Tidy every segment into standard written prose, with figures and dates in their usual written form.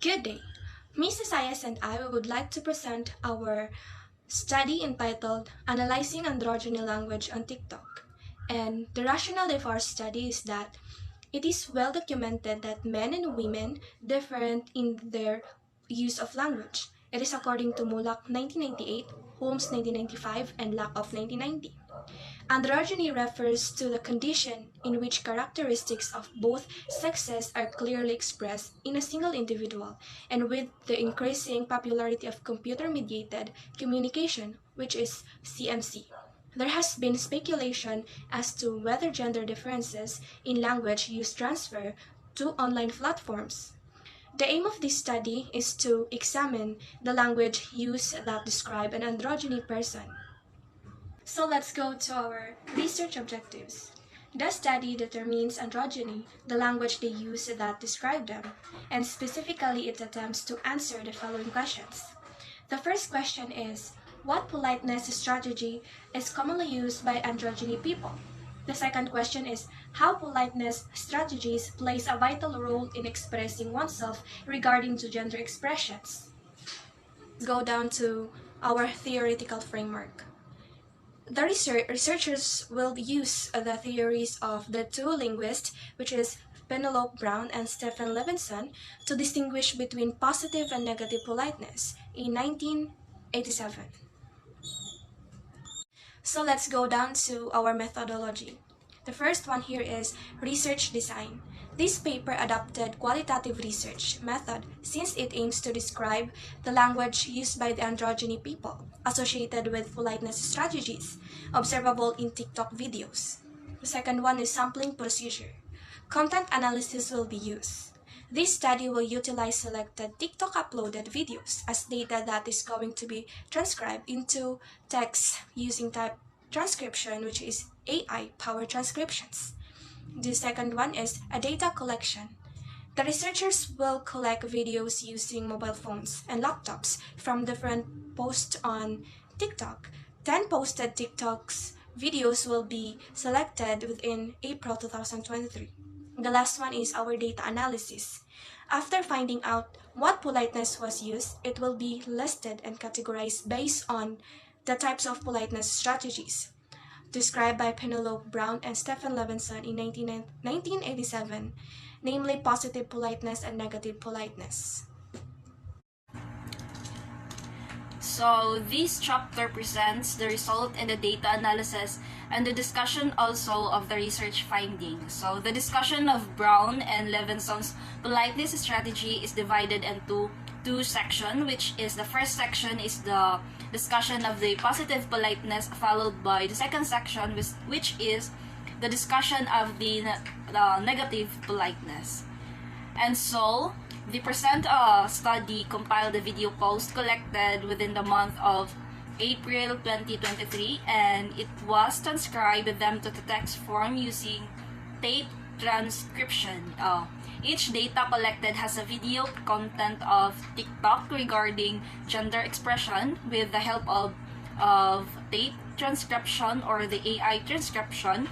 Good day. Ms. Asayas and I would like to present our study entitled Analyzing Androgyny Language on TikTok. And the rationale of our study is that it is well documented that men and women different in their use of language. It is according to Mulak 1998, Holmes 1995, and Lack of 1990. Androgyny refers to the condition in which characteristics of both sexes are clearly expressed in a single individual, and with the increasing popularity of computer-mediated communication, which is CMC. There has been speculation as to whether gender differences in language use transfer to online platforms. The aim of this study is to examine the language use that describe an androgyny person. So let's go to our research objectives. The study determines androgyny, the language they use that describe them, and specifically it attempts to answer the following questions. The first question is, what politeness strategy is commonly used by androgyny people? The second question is, how politeness strategies plays a vital role in expressing oneself regarding to gender expressions. Let's go down to our theoretical framework. The researchers will use the theories of the two linguists, which is Penelope Brown and Stephen Levinson, to distinguish between positive and negative politeness in 1987. So let's go down to our methodology. The first one here is research design. This paper adopted qualitative research method since it aims to describe the language used by the androgyny people associated with politeness strategies observable in TikTok videos. The second one is sampling procedure. Content analysis will be used. This study will utilize selected TikTok uploaded videos as data that is going to be transcribed into text using type transcription, which is AI-powered transcriptions. The second one is a data collection. The researchers will collect videos using mobile phones and laptops from different posts on TikTok. 10 posted TikToks videos will be selected within April 2023. The last one is our data analysis. After finding out what politeness was used, it will be listed and categorized based on the types of politeness strategies described by Penelope Brown and Stephen Levinson in 1987, namely positive politeness and negative politeness. So this chapter presents the result and the data analysis and the discussion also of the research findings. So the discussion of Brown and Levinson's politeness strategy is divided into two sections, which is the first section is the discussion of the positive politeness, followed by the second section, which is the discussion of the negative politeness. And so the present study compiled the video post collected within the month of April 2023, and it was transcribed them to the text form using tape transcription. Each data collected has a video content of TikTok regarding gender expression with the help of tape transcription or the AI transcription.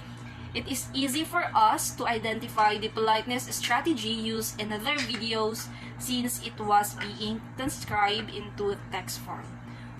It is easy for us to identify the politeness strategy used in other videos since it was being transcribed into text form.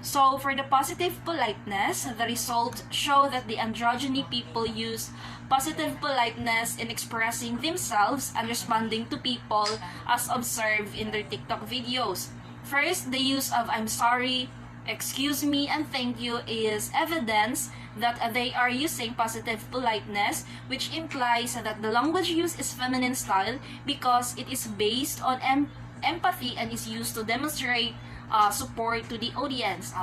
So for the positive politeness, the results show that the androgyny people use positive politeness in expressing themselves and responding to people as observed in their TikTok videos. First, the use of I'm sorry, excuse me, and thank you is evidence that they are using positive politeness, which implies that the language used is feminine style because it is based on empathy and is used to demonstrate support to the audience.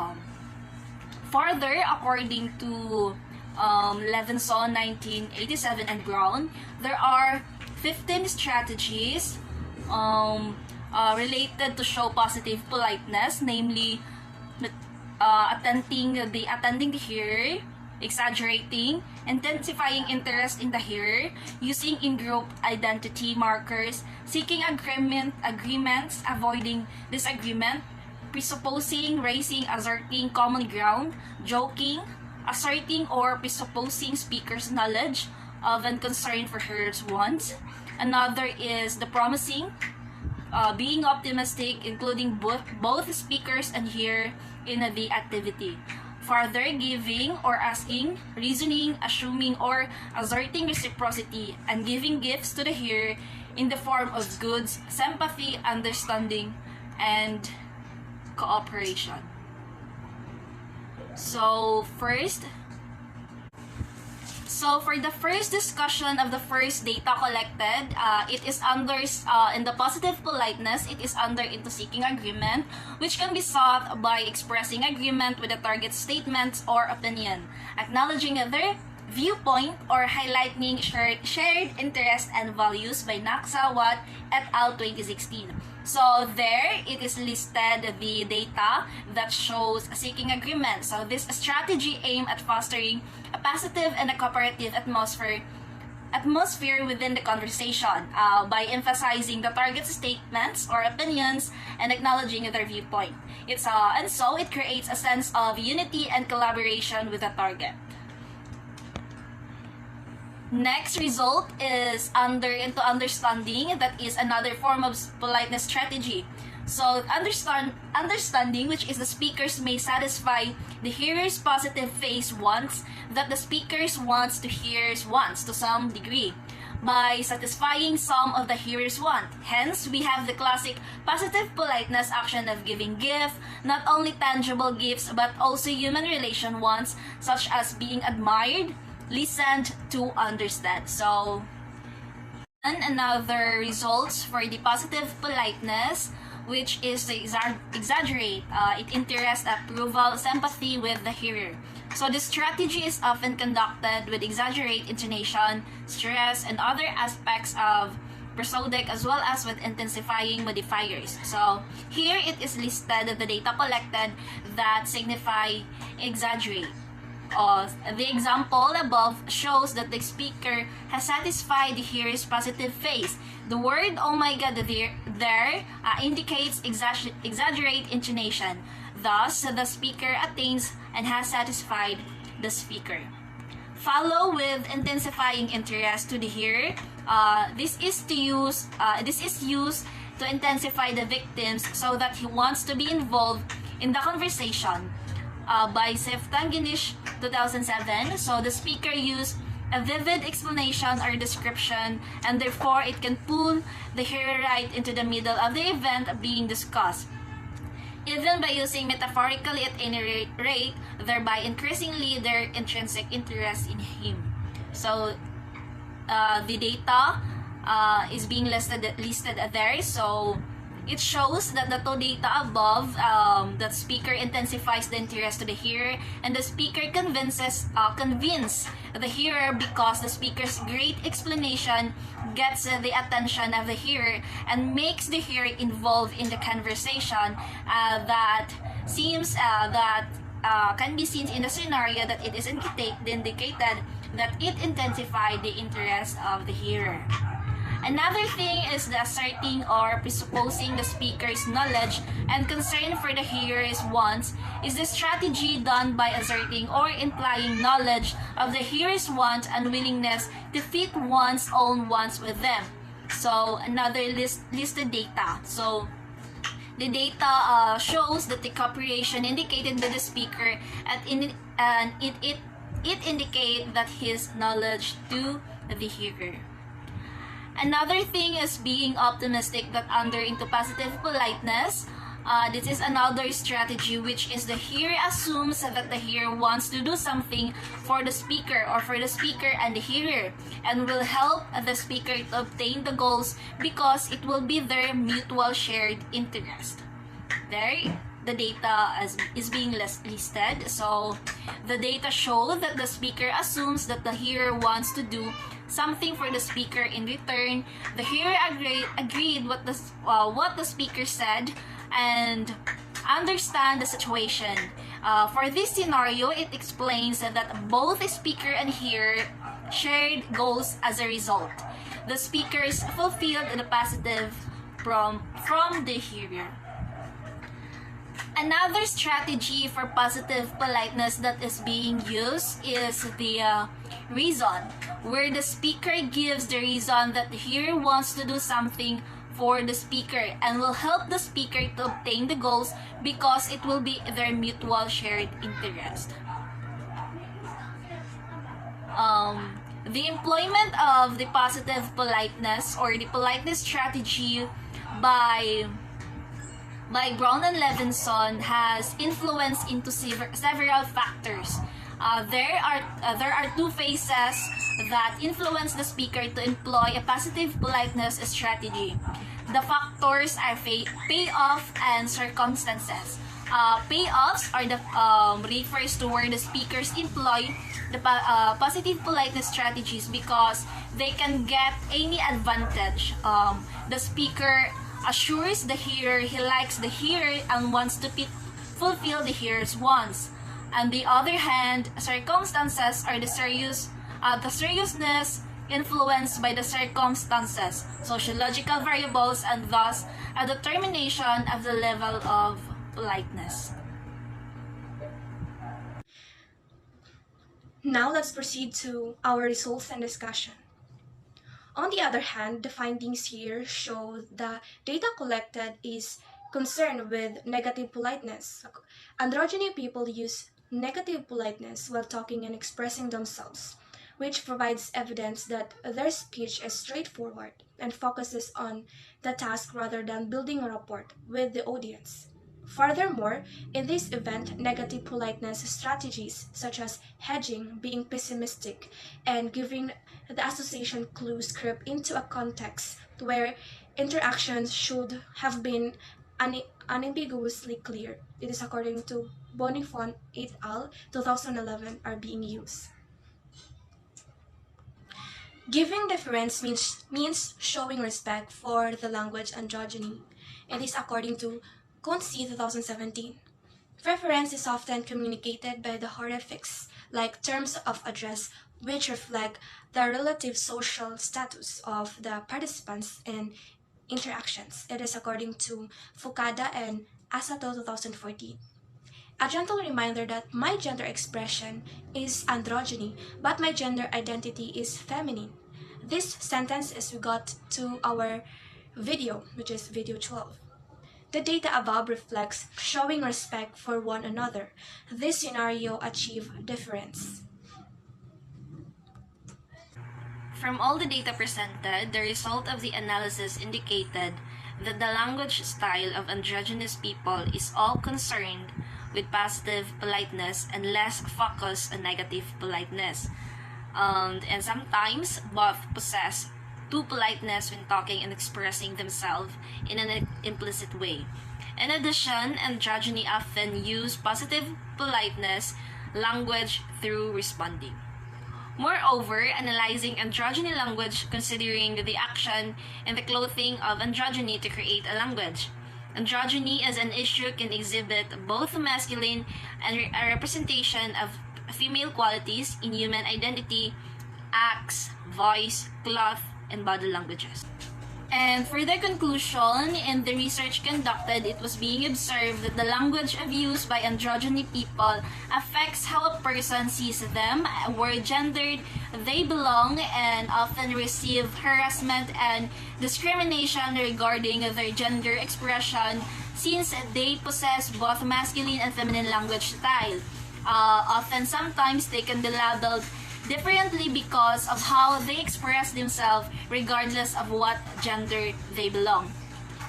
Further, according to Levinson 1987 and Brown, there are 15 strategies related to show positive politeness, namely attending the hearer, exaggerating, intensifying interest in the hearer, using in-group identity markers, seeking agreements, avoiding disagreement, presupposing, raising, asserting common ground, joking, asserting or presupposing speaker's knowledge of and concern for hearers' wants. Another is the promising, being optimistic, including both speakers and hearer in the activity. Further, giving or asking, reasoning, assuming, or asserting reciprocity, and giving gifts to the hearer in the form of goods, sympathy, understanding, and cooperation. So for the first discussion of the first data collected, it is under, in the positive politeness, it is under into seeking agreement, which can be sought by expressing agreement with the target statements or opinion, acknowledging their viewpoint, or highlighting shared interest and values by Naksawat et al. 2016. So there, it is listed the data that shows seeking agreement. So this strategy aimed at fostering a positive and a cooperative atmosphere within the conversation by emphasizing the target statements or opinions and acknowledging their viewpoint. And so it creates a sense of unity and collaboration with the target. Next result is into understanding. That is another form of politeness strategy. So understanding, which is the speakers may satisfy the hearer's positive face wants that the speakers wants to hearer's wants to some degree by satisfying some of the hearer's want. Hence, we have the classic positive politeness action of giving gift, not only tangible gifts but also human relation wants, such as being admired, listened to, understand. So, and another results for the positive politeness, which is to exaggerate. It interests, approval, sympathy with the hearer. So this strategy is often conducted with exaggerate intonation, stress, and other aspects of prosodic, as well as with intensifying modifiers. So here it is listed the data collected that signify exaggerate. The example above shows that the speaker has satisfied the hearer's positive face. The word "oh my god" there indicates exaggerate intonation. Thus, the speaker attains and has satisfied the speaker. Follow with intensifying interest to the hearer. This is used to intensify the victims so that he wants to be involved in the conversation. By Seftanginish 2007. So the speaker used a vivid explanation or description, and therefore it can pull the hearer right into the middle of the event being discussed, even by using metaphorically at any rate, thereby increasingly their intrinsic interest in him. So the data is being listed there. So it shows that the two data above, that speaker intensifies the interest to the hearer, and the speaker convince the hearer because the speaker's great explanation gets the attention of the hearer and makes the hearer involved in the conversation. That can be seen in the scenario that it is indicated that it intensified the interest of the hearer. Another thing is the asserting or presupposing the speaker's knowledge and concern for the hearer's wants is the strategy done by asserting or implying knowledge of the hearer's want and willingness to fit one's own wants with them. So another listed data. So the data shows that the cooperation indicated by the speaker and it indicates that his knowledge to the hearer. Another thing is being optimistic, that under into positive politeness. This is another strategy, which is the hearer assumes that the hearer wants to do something for the speaker or for the speaker and the hearer, and will help the speaker to obtain the goals because it will be their mutual shared interest. There, the data is being listed. So the data show that the speaker assumes that the hearer wants to do something for the speaker. In return, the hearer agreed what the speaker said and understand the situation. For this scenario, it explains that both the speaker and hearer shared goals as a result. The speakers fulfilled the positive from the hearer. Another strategy for positive politeness that is being used is the reason, where the speaker gives the reason that the hearer wants to do something for the speaker and will help the speaker to obtain the goals because it will be their mutual shared interest. The employment of the positive politeness or the politeness strategy by Brown and Levinson has influenced into several factors. There are two phases that influence the speaker to employ a positive politeness strategy. The factors are payoff and circumstances. Payoffs are the refers to where the speakers employ the positive politeness strategies because they can get any advantage. The speaker assures the hearer he likes the hearer and wants to fulfill the hearer's wants. On the other hand, circumstances are the seriousness influenced by the circumstances, sociological variables, and thus a determination of the level of politeness. Now let's proceed to our results and discussion. On the other hand, the findings here show the data collected is concerned with negative politeness. Androgyny people use negative politeness while talking and expressing themselves, which provides evidence that their speech is straightforward and focuses on the task rather than building a rapport with the audience. Furthermore, in this event, negative politeness strategies such as hedging, being pessimistic, and giving the association clues creep into a context where interactions should have been unambiguously clear. It is according to Bonifant et al. 2011 are being used. Giving deference means showing respect for the language androgyny. It is according to Conci 2017. Preference is often communicated by the horrifics, like terms of address, which reflect the relative social status of the participants in interactions. It is according to Fukada and Asato 2014. A gentle reminder that my gender expression is androgyny, but my gender identity is feminine. This sentence is we got to our video, which is video 12. The data above reflects showing respect for one another. This scenario achieves difference. From all the data presented, the result of the analysis indicated that the language style of androgynous people is all concerned with positive politeness and less focused on negative politeness. And sometimes both possess to politeness when talking and expressing themselves in an implicit way. In addition, androgyny often use positive politeness language through responding. Moreover, analyzing androgyny language considering the action and the clothing of androgyny to create a language. Androgyny as an issue can exhibit both masculine and a representation of female qualities in human identity, acts, voice, cloth, and body languages. And for the conclusion, in the research conducted, it was being observed that the language of use by androgyny people affects how a person sees them, where gendered they belong, and often receive harassment and discrimination regarding their gender expression since they possess both masculine and feminine language style. Sometimes they can be labeled differently because of how they express themselves regardless of what gender they belong.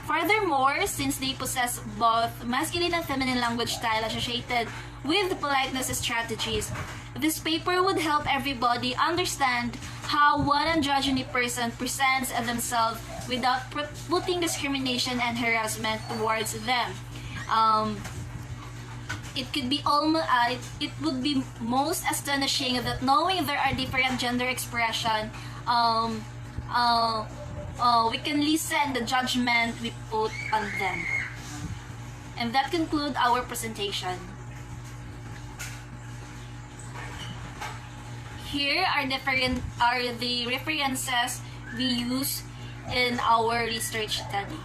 Furthermore, since they possess both masculine and feminine language style associated with politeness strategies, this paper would help everybody understand how one androgyny person presents themselves without putting discrimination and harassment towards them. It would be most astonishing that knowing there are different gender expression, we can listen the judgment we put on them. And that concludes our presentation. Here are the references we use in our research study.